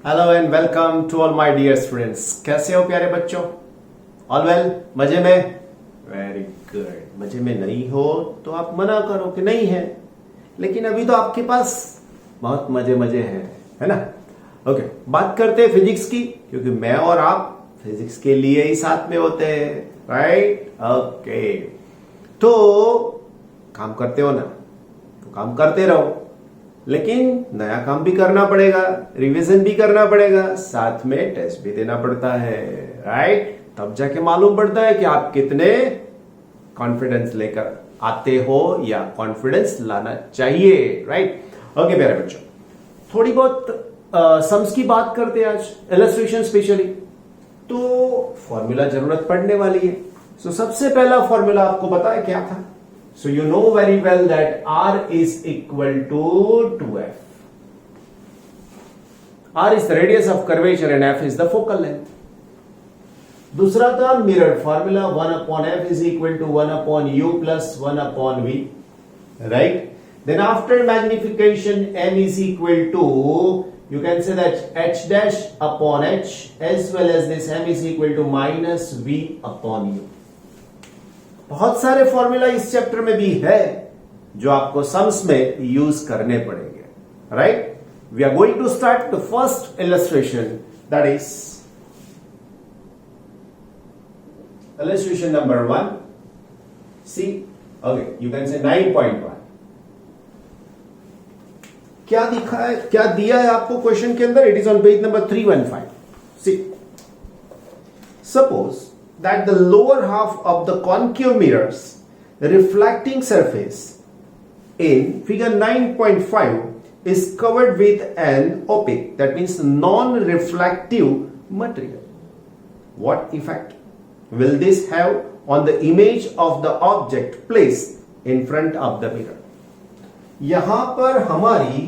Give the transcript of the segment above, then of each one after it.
Hello and welcome to all my dear students. कैसे हो प्यारे बच्चों? All well? मजे में? Very good. मजे में नहीं हो तो आप मना करो कि नहीं है, लेकिन अभी तो आपके पास बहुत मजे मजे हैं, है ना? ओके, बात करते हैं फिजिक्स की, क्योंकि मैं और आप फिजिक्स के लिए ही साथ में होते हैं, राइट? ओके, तो काम करते हो ना, तो काम करते रहो, लेकिन नया काम भी करना पड़ेगा, रिवीजन भी करना पड़ेगा, साथ में टेस्ट भी देना पड़ता है, राइट? तब जाके मालूम पड़ता है कि आप कितने कॉन्फिडेंस लेकर आते हो या कॉन्फिडेंस लाना चाहिए, राइट? ओके प्यारे बच्चों, थोड़ी बहुत सम्स की बात करते हैं आज, इलस्ट्रेशन स्पेशली। तो फॉर्मूला जरूरत पड़ने वाली है। सो सबसे पहला फॉर्मूला आपको पता है क्या था? So you know very well that R is equal to 2F. R is the radius of curvature and F is the focal length. दूसरा था mirror formula, 1 upon F is equal to 1 upon U plus 1 upon V, right? Then after magnification M is equal to, you can say that H dash upon H as well as this M is equal to minus V upon U. बहुत सारे formula इस chapter में भी है जो आपको sums में use करने पड़ेंगे, right? We are going to start the first illustration, that is illustration number 1. See, okay, you can say 9.1. क्या दिखा है, क्या दिया है आपको क्वेश्चन के अंदर? It is on page number 315. See, suppose that the lower half of the concave mirror's reflecting surface in figure 9.5 is covered with an opaque, that means non-reflective material. What effect will this have on the image of the object placed in front of the mirror? यहां पर हमारी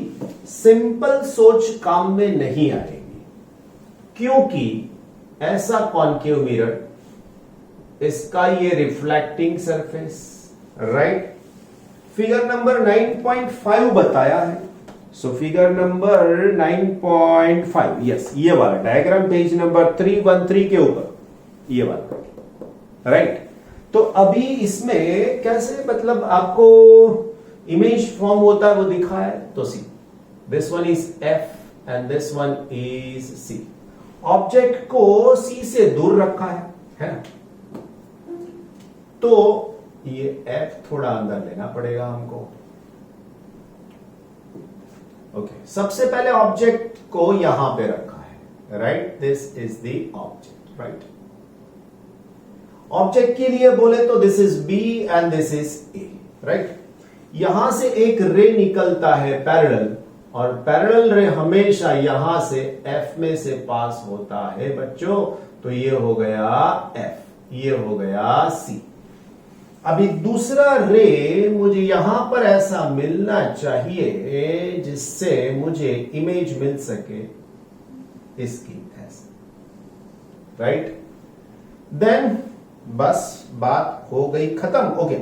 simple सोच काम में नहीं आएगी, क्योंकि ऐसा कॉन्केव मिरर, इसका ये reflecting surface, right? Figure number 9.5 बताया है. सो फिगर नंबर 9.5, यस, ये वाला डायग्राम पेज नंबर 313 के ऊपर, ये वाला, राइट? तो अभी इसमें कैसे, मतलब आपको इमेज फॉर्म होता है वो दिखा है. तो see, this one is F and this one is C. Object को सी से दूर रखा है ना? तो ये F थोड़ा अंदर लेना पड़ेगा हमको. ओके, सबसे पहले ऑब्जेक्ट को यहां पे रखा है, right? This is the object, right? Object के लिए बोले तो this is B and this is A, right? यहां से एक रे निकलता है पैरेलल, और पैरेलल रे हमेशा यहां से F में से पास होता है बच्चों. तो ये हो गया F, ये हो गया C. अभी दूसरा रे मुझे यहां पर ऐसा मिलना चाहिए जिससे मुझे इमेज मिल सके इसकी, ऐसे, राइट? देन बस बात हो गई खत्म. ओके,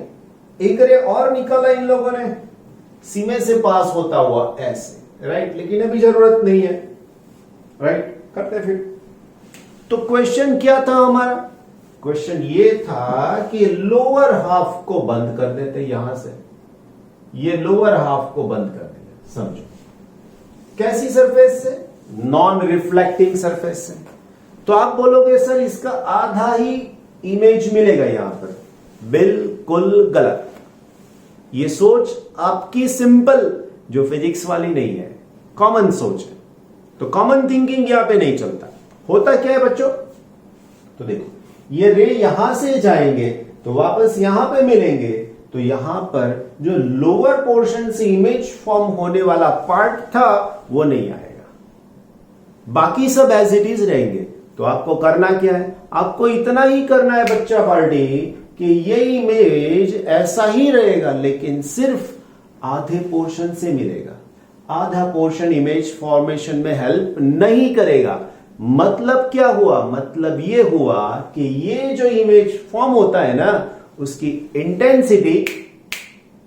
एक रे और निकला इन लोगों ने सी में से पास होता हुआ ऐसे, राइट? लेकिन अभी जरूरत नहीं है, राइट? करते फिर. तो क्वेश्चन क्या था हमारा? क्वेश्चन ये था कि लोअर हाफ को बंद कर देते, यहां से ये लोअर हाफ को बंद कर देते. समझो, कैसी सरफेस से? नॉन रिफ्लेक्टिंग सरफेस से. तो आप बोलोगे सर इसका आधा ही इमेज मिलेगा यहां पर. बिल्कुल गलत. ये सोच आपकी सिंपल, जो फिजिक्स वाली नहीं है, कॉमन सोच है. तो कॉमन थिंकिंग यहां पे नहीं चलता. होता क्या है बच्चों? तो देखो, ये रे यहां से जाएंगे तो वापस यहां पे मिलेंगे, तो यहां पर जो लोअर पोर्शन से इमेज फॉर्म होने वाला पार्ट था वो नहीं आएगा, बाकी सब एज इट इज रहेंगे. तो आपको करना क्या है? आपको इतना ही करना है बच्चा पार्टी कि ये इमेज ऐसा ही रहेगा, लेकिन सिर्फ आधे पोर्शन से मिलेगा. आधा पोर्शन इमेज फॉर्मेशन में हेल्प नहीं करेगा. मतलब क्या हुआ? मतलब ये हुआ कि ये जो इमेज फॉर्म होता है ना, उसकी इंटेंसिटी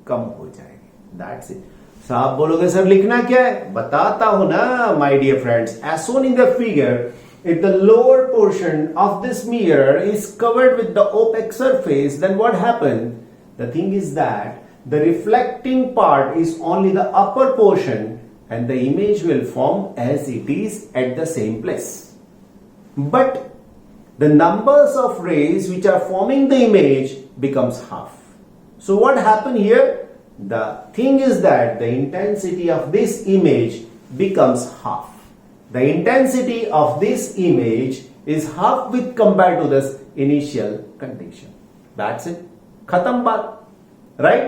कम हो जाएगी. That's it. साहब बोलोगे सर लिखना क्या है, बताता हूं ना my dear friends. As shown in the figure, if the lower portion of this mirror is covered with the opaque surface, then what happened? The thing is that the reflecting part is only the upper portion and the image will form as it is at the same place. But the numbers of rays which are forming the image becomes half. So what happened here? The thing is that the intensity of this image becomes half. The intensity of this image is half with compared to this initial condition. That's it. खत्म बात, right?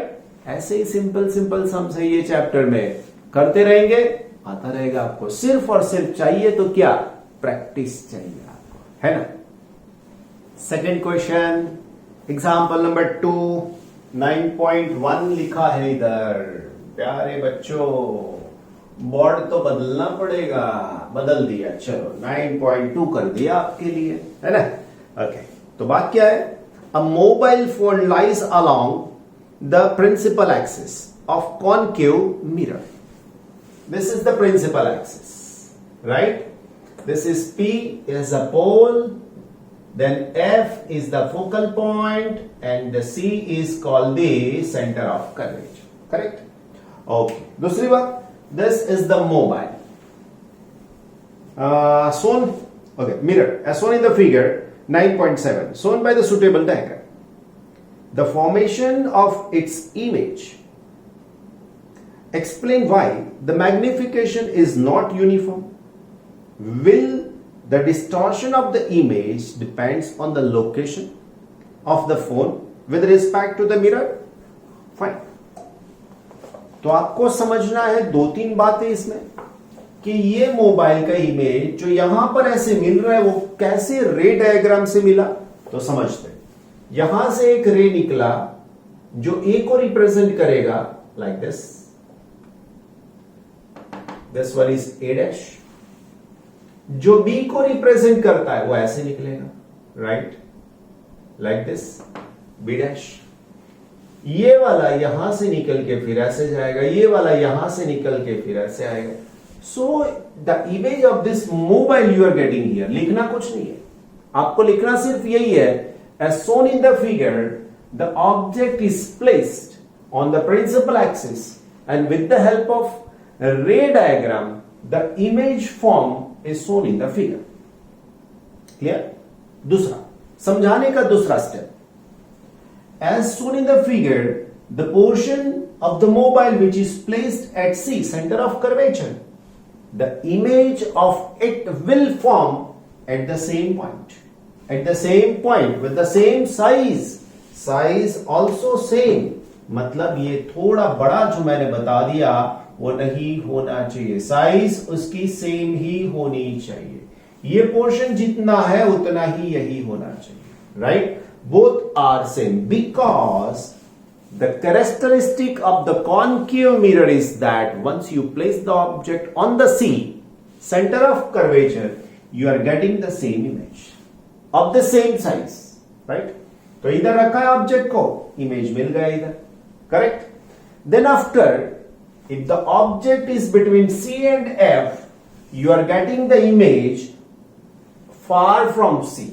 ऐसे ही simple sums है ये chapter में, करते रहेंगे आता रहेगा आपको. सिर्फ और सिर्फ चाहिए तो क्या, प्रैक्टिस चाहिए आपको, है ना. सेकेंड क्वेश्चन, एग्जाम्पल नंबर 2, 9.1 लिखा है इधर. प्यारे बच्चों, बोर्ड तो बदलना पड़ेगा, बदल दिया, चलो 9.2 कर दिया आपके लिए, है ना. ओके, तो बात क्या है, a mobile phone lies along the principal axis of concave mirror. This is the principal axis, right. This is P is a pole, then F is the focal point and the C is called the center of curvature, correct. Okay, दूसरी बात, this is the mobile shown, okay, mirror as shown in the figure 9.7, shown by the suitable diagram. The formation of its image. Explain why the magnification is not uniform. Will the distortion of the image depends on the location of the phone with respect to the mirror? Fine. तो आपको समझना है 2-3 बातें इसमें, कि ये mobile का image जो यहां पर ऐसे मिल रहा है वो कैसे रे डायग्राम से मिला. तो समझते, यहां से एक रे निकला जो ए को रिप्रेजेंट करेगा like this. This one is A dash. जो बी को रिप्रेजेंट करता है वो ऐसे निकलेगा, right, like this, B dash. ये वाला यहां से निकल के फिर ऐसे जाएगा, ये वाला यहां से निकल के फिर ऐसे आएगा. So the image of this mobile you are getting here, लिखना कुछ नहीं है, आपको लिखना सिर्फ यही है, as shown in the figure the object is placed on the principal axis and with the help of ray diagram the image form is shown in the figure. Clear. दूसरा समझाने का दूसरा step, as shown in the figure, the portion of the mobile which is placed at C, center of curvature, the image of it will form at the same point. At the same point with the same size. Size also same. मतलब ये थोड़ा बड़ा जो मैंने बता दिया वो नहीं होना चाहिए, साइज उसकी सेम ही होनी चाहिए. ये पोर्शन जितना है उतना ही यही होना चाहिए, right. Both are same because the characteristic of the concave mirror is that once you place the object on the C, center of curvature, you are getting the same image of the same size, right? तो इधर रखा है object को, image मिल गया इधर, correct. Then after, if the object is between C and F, you are getting the image far from C,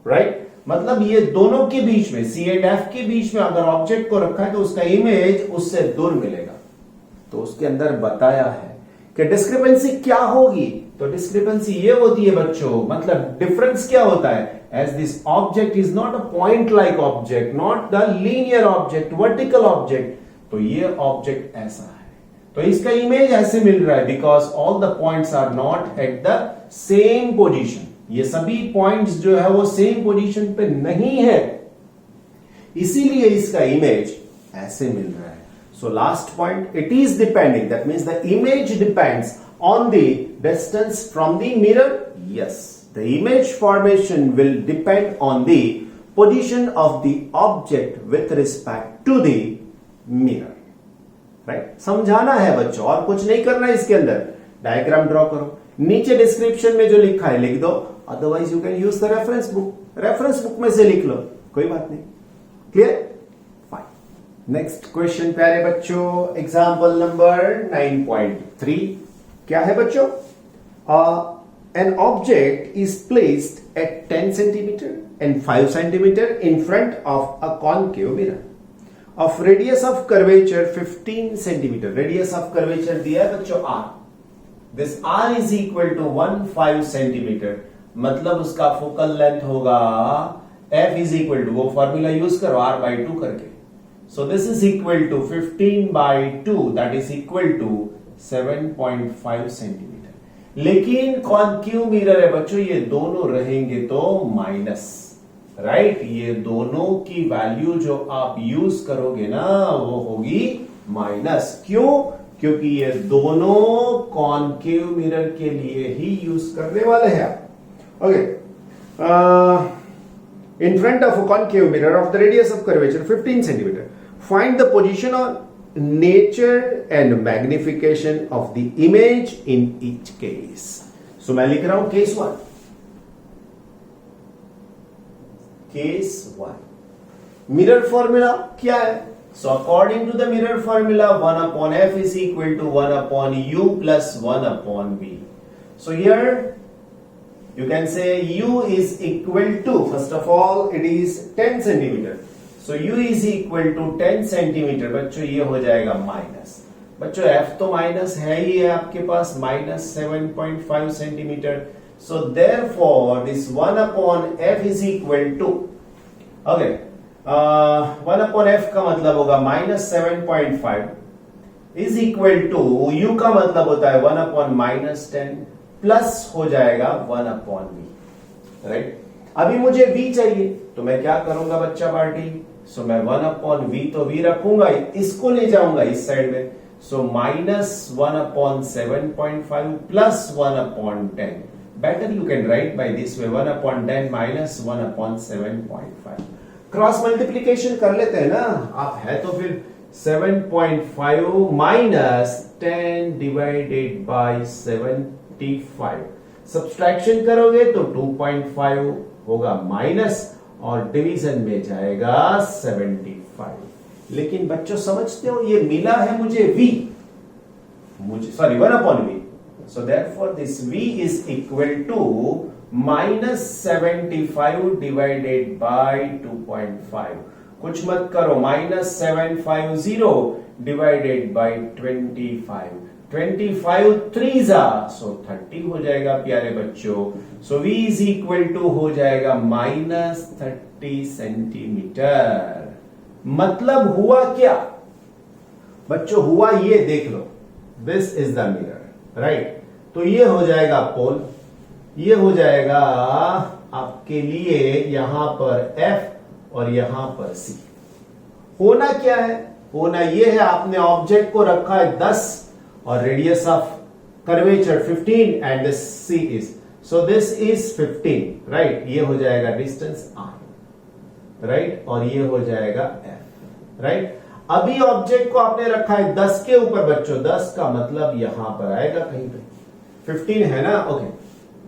right? मतलब ये दोनों के बीच में, सी एंड एफ के बीच में अगर ऑब्जेक्ट को रखा है तो उसका इमेज उससे दूर मिलेगा. तो उसके अंदर बताया है कि डिस्क्रिपेंसी क्या होगी. तो डिस्क्रिपेंसी ये होती है बच्चों, मतलब डिफरेंस क्या होता है, as this object is not a point like object, not the linear object, vertical object. तो ये ऑब्जेक्ट ऐसा है, तो इसका इमेज ऐसे मिल रहा है because all the points are not at the same position. ये सभी पॉइंट्स जो है वो सेम पोजीशन पे नहीं है, इसीलिए इसका इमेज ऐसे मिल रहा है. So last point, it is depending, that means the image depends on the distance from the mirror. Yes, the image formation will depend on the position of the object with respect to the mirror, right. समझाना है बच्चों, और कुछ नहीं करना है इसके अंदर. डायग्राम ड्रॉ करो, नीचे डिस्क्रिप्शन में जो लिखा है लिख दो, otherwise you can use the reference book. Reference book में से लिख लो, कोई बात नहीं. Clear, fine. नेक्स्ट क्वेश्चन प्यारे बच्चों, एग्जाम्पल नंबर 9.3 क्या है बच्चों? An object is placed at 10 centimeter and 5 centimeter in front of a concave mirror of radius of curvature 15 centimeter. Radius of curvature दिया है बच्चों r. This r is equal to 15 centimeter, मतलब उसका focal length होगा f is equal to, वो formula use करो r by 2 करके. So this is equal to 15 by 2, that is equal to 7.5 centimetre. लेकिन कॉनकेव मिरर है बच्चों, ये दोनों रहेंगे तो माइनस, राइट? ये दोनों की वैल्यू जो आप यूज करोगे ना वो होगी माइनस. क्यों? क्योंकि ये दोनों कॉनकेव मिरर के लिए ही यूज करने वाले हैं. Okay. In front of a concave mirror of the radius of curvature 15 centimeter, find the position of nature and magnification of the image in each case. So मैं लिख रहा हूं case 1. Case 1. Mirror formula क्या है? So according to the mirror formula, 1 upon f is equal to 1 upon u plus 1 upon v. So here you can say u is equal to, first of all it is 10 centimeter. So u is equal to 10 centimeter. बच्चों ये हो जाएगा minus. बच्चों f तो minus है ही है आपके पास, minus 7.5 centimetre. So therefore this 1 upon f is equal to, okay, 1 upon f का मतलब होगा minus 7.5 is equal to, u का मतलब होता है 1 upon माइनस 10 प्लस हो जाएगा 1 अपॉन v, राइट? अभी मुझे v चाहिए तो मैं क्या करूंगा बच्चा पार्टी? सो मैं 1 अपॉन v तो v रखूंगा, इसको ले जाऊंगा इस साइड में. So minus 1 upon 7.5 plus 1 upon 10. Better you can write by this way, 1 upon 10 minus 1 upon 7.5. Cross multiplication कर लेते हैं ना आप, है तो फिर 7.5 माइनस 10 डिवाइडेड बाय 75. सब्सट्रैक्शन करोगे तो 2.5 होगा माइनस और डिवीजन में जाएगा 75. लेकिन बच्चों समझते हो ये मिला है मुझे v, मुझे sorry 1 upon v. So therefore this v is equal to minus 75 divided by 2.5. कुछ मत करो, माइनस 750 डिवाइडेड बाय 25. 25 3 सो 30 हो जाएगा प्यारे बच्चों. सो v इज इक्वल टू हो जाएगा माइनस 30 सेंटीमीटर. मतलब हुआ क्या बच्चों? हुआ ये देख लो, this is the mirror, right? तो ये हो जाएगा पोल, ये हो जाएगा आपके लिए यहां पर f और यहां पर c. होना क्या है? होना ये है, आपने ऑब्जेक्ट को रखा है 10 और radius of curvature 15 and c is, so this is 15, right? ये हो जाएगा डिस्टेंस r, राइट? और ये हो जाएगा f, राइट? अभी ऑब्जेक्ट को आपने रखा है 10 के ऊपर बच्चों, 10 का मतलब यहां पर आएगा कहीं पे, 15 है ना, ओके,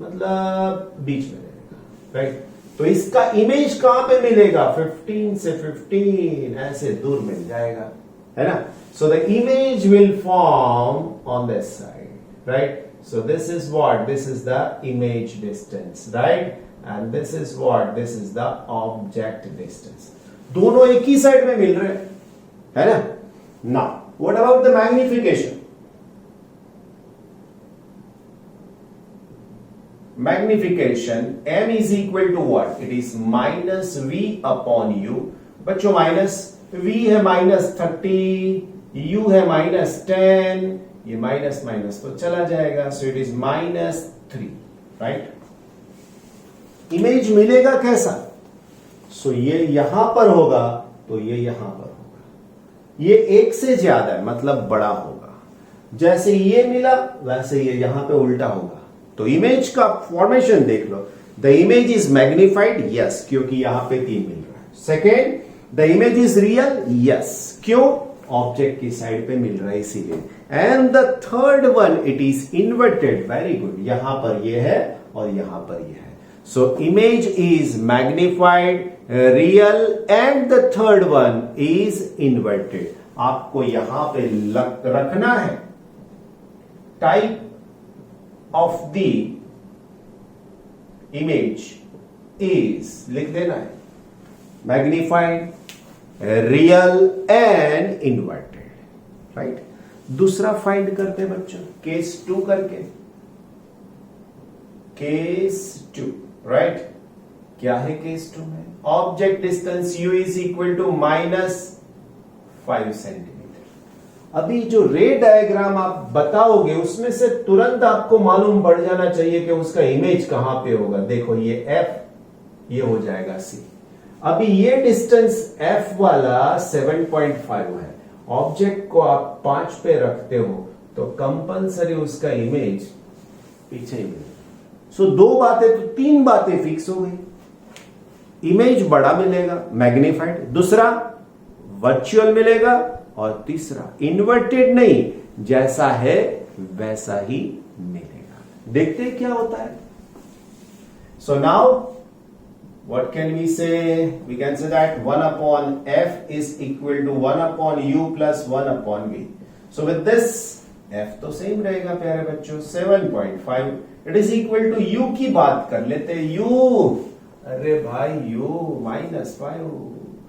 मतलब बीच में रहेगा, राइट? तो इसका इमेज कहां पे मिलेगा? 15 से 15 ऐसे दूर मिल जाएगा, है ना? So the image will form on this side, right? So this is what? This is the image distance, right? And this is what? This is the object distance. दोनों एक ही साइड में मिल रहे हैं, है ना? Now, what about the magnification? Magnification, m is equal to what? It is minus v upon u. बच्चों minus v है minus 30, u है माइनस 10, ये माइनस माइनस तो चला जाएगा. So it is minus 3, right? Image मिलेगा कैसा? सो ये यहां पर होगा तो ये यहां पर होगा, ये एक से ज्यादा है मतलब बड़ा होगा. जैसे ये मिला वैसे ये यहां पे उल्टा होगा. तो इमेज का फॉर्मेशन देख लो. The image is magnified, yes, क्योंकि यहां पे 3 मिल रहा है. Second, the image is real, yes, क्यों? ऑब्जेक्ट की साइड पे मिल रहा है इसीलिए. And the third one, it is inverted, very good. यहां पर ये है और यहां पर ये है. So image is magnified real and the third one is inverted. आपको यहां पे रखना है type of the image is, लिख देना है magnified, real and inverted, right. दूसरा फाइंड करते हैं बच्चों, केस 2 करके, केस 2, राइट। क्या है केस 2 में? Object distance u is equal to -5 centimetre. अभी जो रे डायग्राम आप बताओगे उसमें से तुरंत आपको मालूम पड़ जाना चाहिए कि उसका इमेज कहां पे होगा। देखो ये f, ये हो जाएगा c। अभी ये डिस्टेंस f वाला 7.5 है, ऑब्जेक्ट को आप 5 पे रखते हो तो कंपलसरी उसका इमेज पीछे ही मिलेगा। सो 2 बातें तो 3 बातें फिक्स हो गई। इमेज बड़ा मिलेगा मैग्नीफाइड, दूसरा वर्चुअल मिलेगा, और तीसरा इन्वर्टेड नहीं, जैसा है वैसा ही मिलेगा। देखते हैं क्या होता है। So now what can we say? We can say that 1 upon f is equal to 1 upon u plus 1 upon v. So with this f तो सेम रहेगा प्यारे बच्चों, 7.5 it is equal to u की बात कर लेते हैं। u, अरे भाई u -5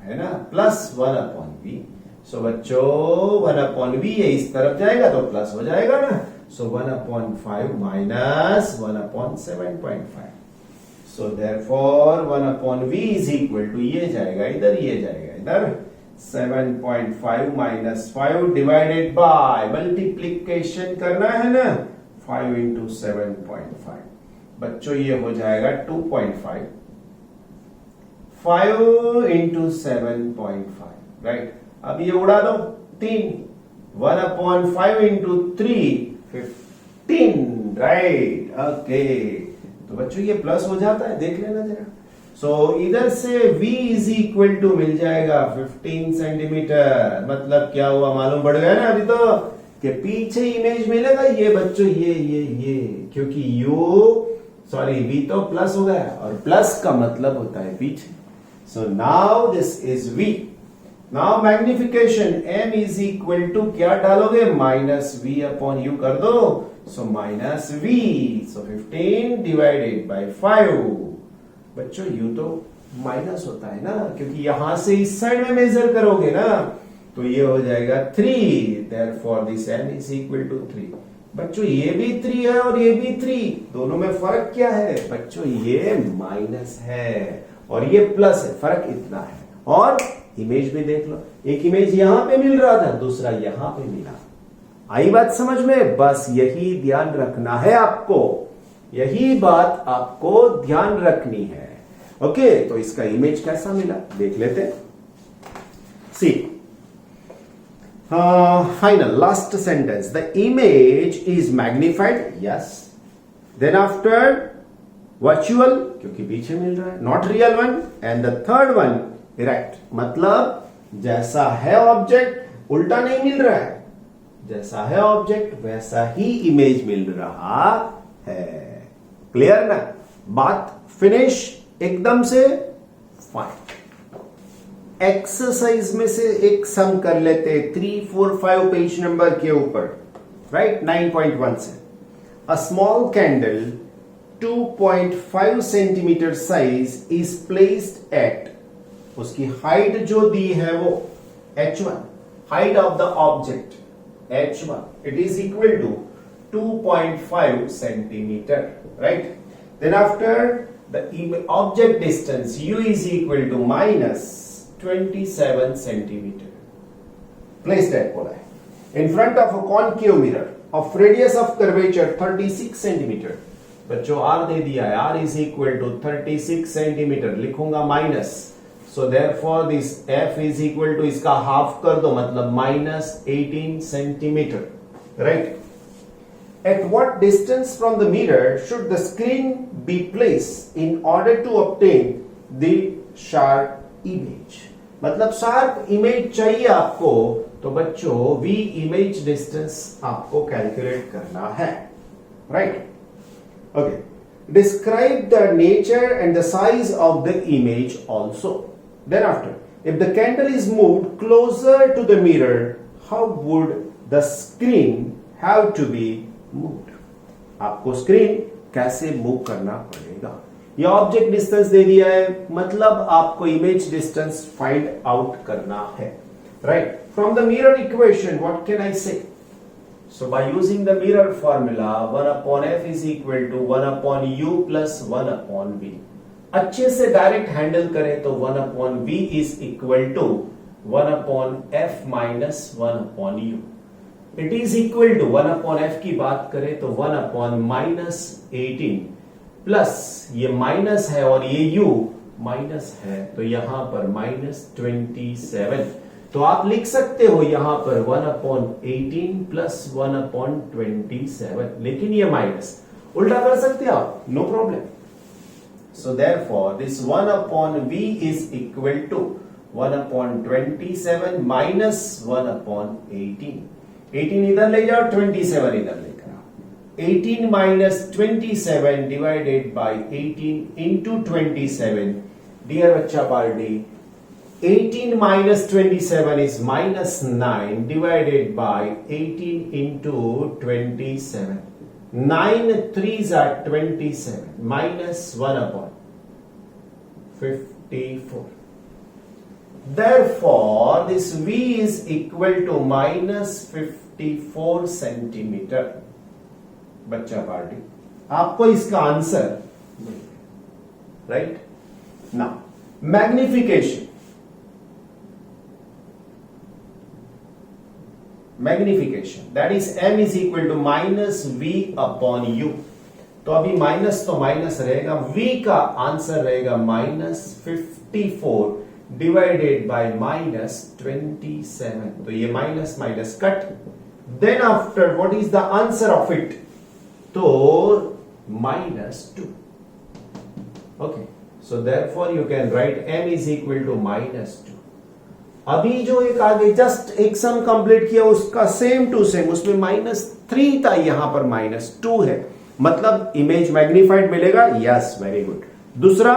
है ना, प्लस 1 upon v। सो बच्चों 1 upon v ये इस तरफ जाएगा तो प्लस हो जाएगा ना। सो 1 upon 5 minus 1 upon 7.5। So therefore 1 upon v is equal to, ये जाएगा इधर, ये जाएगा इधर, 7.5 minus 5 divided by, मल्टीप्लीकेशन करना है ना, 5 into 7.5। बच्चों ये हो जाएगा 2.5, 5 into 7.5, राइट। अब ये उड़ा दो 3, 1 upon 5 into 3, 15, राइट, ओके। तो बच्चों ये प्लस हो जाता है, देख लेना जरा। सो इधर से v इज इक्वल टू मिल जाएगा 15 सेंटीमीटर। मतलब क्या हुआ मालूम पड़ गया ना अभी तो, कि पीछे इमेज मिलेगा ये बच्चों, ये क्योंकि v तो प्लस हो गया, और प्लस का मतलब होता है पीछे। So now this is v। Now magnification m is equal to क्या डालोगे, -v अपॉन u कर दो। So -v, so 15 divided by 5। बच्चों u तो माइनस होता है ना, क्योंकि यहां से इस साइड में मेजर करोगे ना, तो ये हो जाएगा 3, therefore this m is equal to 3। बच्चों ये भी 3 है और ये भी 3, दोनों में फर्क क्या है बच्चों, ये माइनस है और ये प्लस है, फर्क इतना है। और इमेज भी देख लो, एक इमेज यहां पे मिल रहा था, दूसरा यहां पे मिला। आई बात समझ में? बस यही ध्यान रखना है आपको, यही बात आपको ध्यान रखनी है। ओके, तो इसका इमेज कैसा मिला देख लेते हैं। See final last sentence, the image is magnified, yes. Then after virtual, क्योंकि पीछे मिल रहा है, not real one, and the third one erect, मतलब जैसा है ऑब्जेक्ट उल्टा नहीं मिल रहा है, जैसा है ऑब्जेक्ट वैसा ही इमेज मिल रहा है। क्लियर ना? बात फिनिश एकदम से फाइन। एक्सरसाइज में से एक सम कर लेते 3, 4, 5 पेज नंबर के ऊपर, राइट, 9.1 से। A small candle 2.5 centimetre size is placed eight, उसकी हाइट जो दी है वो h1, height of the object h1, it is equal to 2.5 centimeter, right? Then after the object distance u is equal to -27 centimeter. Placed at बोला है in front of a concave mirror of radius of curvature 36 centimeter. बच्चों r दे दिया है, r is equal to 36 centimeter, लिखूंगा minus. So therefore this f is equal to, इसका half कर दो मतलब -18 centimetre, right? At what distance from the mirror should the screen be placed in order to obtain the sharp image? मतलब sharp image चाहिए आपको, तो बच्चों v image distance आपको कैलकुलेट करना है, right? Okay, describe the nature and the size of the image also. Then after, if the candle is moved closer to the mirror, how would the screen have to be moved? आपको screen कैसे move करना पड़ेगा? ये object distance दे दिया है, मतलब आपको image distance find out करना है, right? From the mirror equation what can I से? So by using the mirror formula, 1 upon f is equal to 1 upon u plus 1 upon v. अच्छे से डायरेक्ट हैंडल करें तो 1 upon v is equal to 1 upon f minus 1 upon u. It is equal to 1 upon f की बात करें तो 1 upon minus 18 plus ये minus है और ये u माइनस है तो यहां पर minus 27. तो आप लिख सकते हो यहां पर 1 upon 18 प्लस 1 upon 27, लेकिन ये माइनस उल्टा कर सकते हो आप, no problem. So therefore this 1 upon v is equal to 1 upon 27 minus 1 upon 18. 18 इधर ले जाओ, 27 इधर लेकर आओ. 18 minus 27 divided by 18 into 27. Dear बच्चा party, 18 minus 27 is minus 9 divided by 18 into 27. 9 3s are 27 minus 1 upon 54. Therefore, this V is equal to minus 54 centimeter. बच्चा party, आपको इसका आंसर राइट ना. Magnification, magnification that is m is equal to minus v upon u. तो अभी minus तो minus रहेगा, v का answer रहेगा माइनस 54 डिवाइडेड बाय माइनस 27. तो ये minus minus cut. Then after what is the answer of it? तो minus 2. Okay, so therefore you can write m is equal to minus 2. अभी जो एक आगे जस्ट एक सम कंप्लीट किया उसका सेम टू सेम, उसमें माइनस 3 था, यहां पर माइनस 2 है, मतलब इमेज मैग्निफाइड मिलेगा. Yes, very good. दूसरा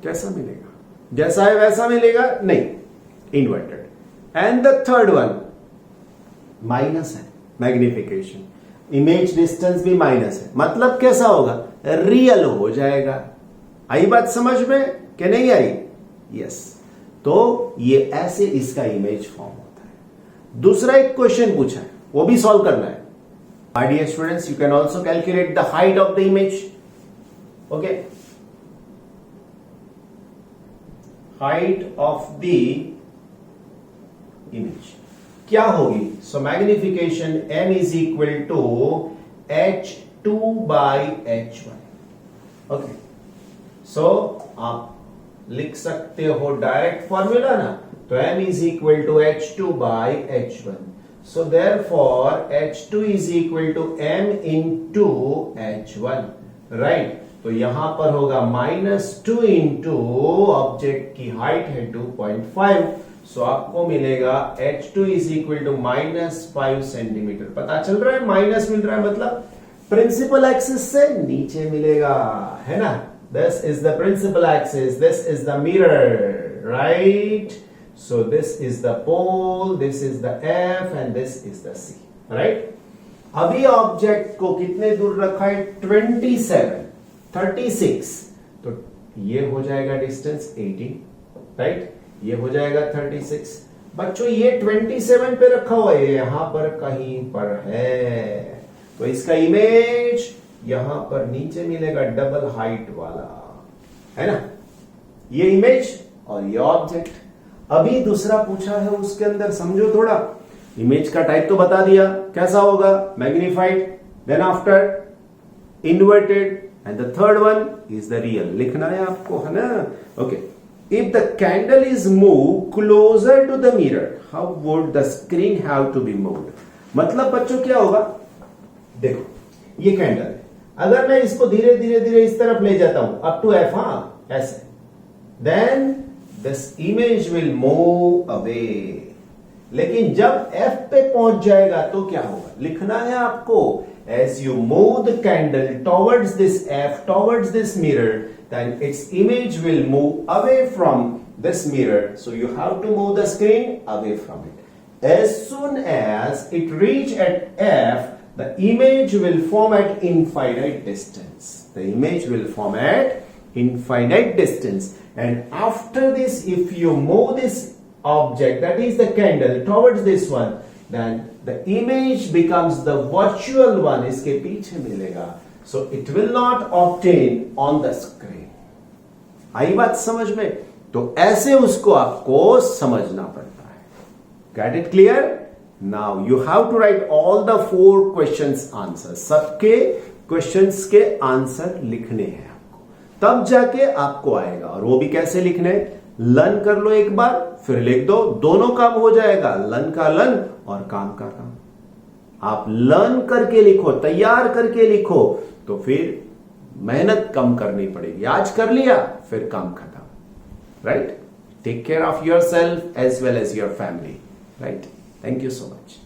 कैसा मिलेगा? जैसा है वैसा मिलेगा? नहीं, inverted. And the third one minus है, मैग्निफिकेशन, इमेज डिस्टेंस भी माइनस है, मतलब कैसा होगा? रियल हो जाएगा. आई बात समझ में कि नहीं आई? यस. तो ये ऐसे इसका इमेज फॉर्म होता है. दूसरा एक क्वेश्चन पूछा है, वो भी सॉल्व करना है. My dear students, you can also calculate the height of the image. Okay, height of the image क्या होगी? So magnification m is equal to h2 by h1. Okay, so आप लिख सकते हो डायरेक्ट फॉर्मूला ना, तो m is equal to h2 by h1. So therefore h2 is equal to m into h1, right? तो यहां पर होगा -2 इंटू ऑब्जेक्ट की हाइट है 2.5. सो आपको मिलेगा h2 is equal to -5 centimetre. पता चल रहा है माइनस मिल रहा है, मतलब प्रिंसिपल एक्सिस से नीचे मिलेगा, है ना? This is the principal axis, this is the mirror, right? So this is the pole, this is the F and this is the C, right? अभी ऑब्जेक्ट को कितने दूर रखा है? 27, 36. तो ये हो जाएगा डिस्टेंस 18, राइट? ये हो जाएगा 36. बच्चों ये 27 पे रखा हुआ है, यहां पर कहीं पर है, तो इसका इमेज यहां पर नीचे मिलेगा, डबल हाइट वाला, है ना? ये इमेज और ये ऑब्जेक्ट. अभी दूसरा पूछा है, उसके अंदर समझो थोड़ा. इमेज का टाइप तो बता दिया, कैसा होगा? Magnified, then after inverted, and the third one is the real. लिखना है आपको, है ना? Okay. If the candle is move closer to the mirror, how would the screen have to be moved? मतलब बच्चों क्या होगा? देखो, ये कैंडल है, अगर मैं इसको धीरे धीरे धीरे इस तरफ ले जाता हूं अप टू एफ, हाँ ऐसे, then this image will move away. लेकिन जब F पे पहुंच जाएगा तो क्या होगा, लिखना है आपको, as you move the candle towards this F, towards this mirror, then its image will move away from this mirror. So you have to move the screen away from it. As soon as it reach at F, the image will form at infinite distance. The image will form at infinite distance. And after this, if you move this object, that is the candle, towards this one, then the image becomes the virtual one. इसके पीछे मिलेगा. So it will not obtain on the screen. आई बात समझ में? तो ऐसे उसको आपको समझना पड़ता है. Get it clear? Now you have to write all the 4 questions answers. सबके questions के आंसर लिखने हैं आपको, तब जाके आपको आएगा. और वो भी कैसे लिखने, लर्न कर लो एक बार, फिर लिख दो, दोनों काम हो जाएगा, लर्न का लर्न और काम का काम. आप लर्न करके लिखो, तैयार करके लिखो, तो फिर मेहनत कम करनी पड़ेगी. आज कर लिया, फिर काम खत्म. Right? Take care of yourself as well as your family. Right? Thank you so much.